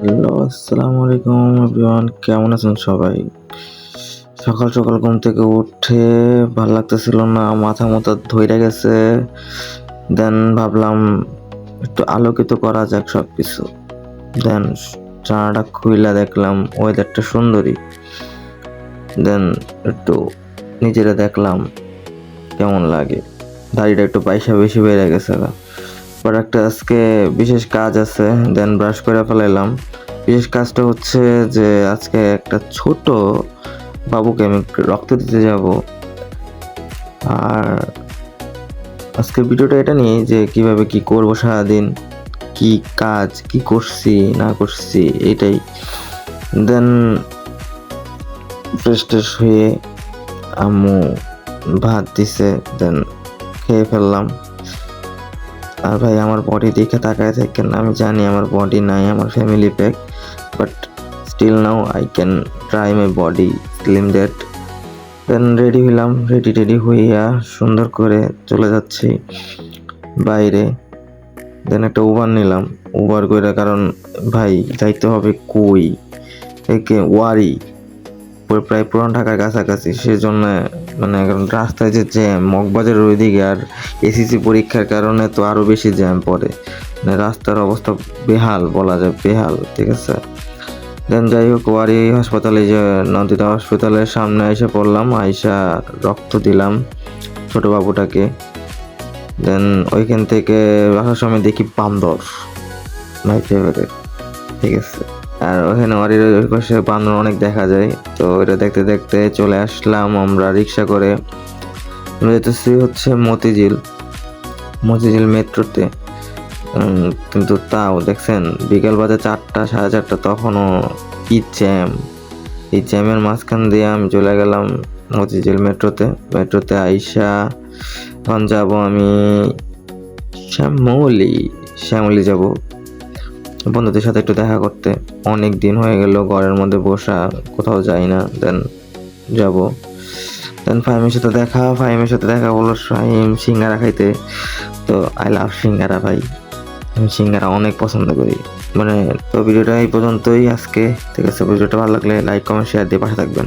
Hello, আসসালামু আলাইকুম everyone, কেমন আছেন সবাই? সকাল সকাল ঘুম থেকে উঠে ভাল লাগতেছিল না, মাথা ধইরা গেছে। দেন ভাবলাম একটু আলোকিত করা যাক সবকিছু। দেন জানালাটা খুইলা দেখলাম ওয়েদারটা সুন্দরী। দেন একটু নিজেরে দেখলাম কেমন লাগে। দাড়িটা একটু পয়সা বেশি বেড়ে গেছে গা। বাট একটা আজকে বিশেষ কাজ আছে, দেন ব্রাশ করে ফেলাইলাম। বিশেষ কাজটা হচ্ছে যে আজকে একটা ছোট বাবুকে আমি রক্ত দিতে যাব। আর আজকের ভিডিওটা এটা নিয়ে যে কিভাবে কি করব সারাদিন, কি কাজ কি করছি না করছি এটাই। দেন ফ্রেশ ট্রেশ হয়ে আম্মু ভাত দিছে, দেন খেয়ে ফেললাম। আর ভাই আমার বডি দেখে তাকায় থাকেন, আমি জানি আমার বডি নাই, আমার family pack, but still now I can try my body slim that. Then ready হইলাম, রেডি হইয়া সুন্দর করে চলে যাচ্ছি বাইরে। দেন একটা উবার নিলাম, উবার করে, কারণ ভাই যাইতে হবে কই একে ওয়ারি, প্রায় পুরান ঢাকার কাছাকাছি, সেজন্য মানে এখন রাস্তায় যে জ্যাম, মগবাজারের ওইদিকে, আর এসিসি পরীক্ষার কারণে তো আরও বেশি জ্যাম পড়ে, মানে রাস্তার অবস্থা বেহাল, বলা যায় বেহাল, ঠিক আছে। দেন যাই হোক, ওয়ারি হাসপাতালে, যে নন্দিতা হসপিটালের সামনে এসে পড়লাম, আইসা রক্ত দিলাম ছোট বাবুটাকে। দেন ওইখান থেকে আসার সময় দেখি বান্দর, মাই ফেভারিট, ঠিক আছে। আর ওখানে ওয়ারির ওই পাশে বান্দর অনেক দেখা যায়, তো এটা দেখতে দেখতে চলে আসলাম আমরা রিক্সা করে। আমরা যেতেছি হচ্ছে মতিঝিল মেট্রোতে। কিন্তু তাও দেখছেন বিকাল বাজে 4টা 4:30, তখনও কি জ্যাম। এই জ্যামের মাঝখান দিয়ে আমি চলে গেলাম মতিঝিল মেট্রোতে আইসা এখন যাব আমি শ্যামলী যাব বন্ধুদের সাথে একটু দেখা করতে। অনেক দিন হয়ে গেল ঘরের মধ্যে বসা, কোথাও যাই না। দেন যাব। দেন ফাহিমের সাথে দেখা বললো ফাহিম সিঙ্গারা খাইতে। তো আই লাভ সিঙ্গারা ভাই, আমি সিঙ্গারা অনেক পছন্দ করি। মানে তো ভিডিওটা এই পর্যন্তই আজকে, ঠিক আছে। ভিডিওটা ভালো লাগলে লাইক কমেন্ট শেয়ার দিয়ে পাশে থাকবেন।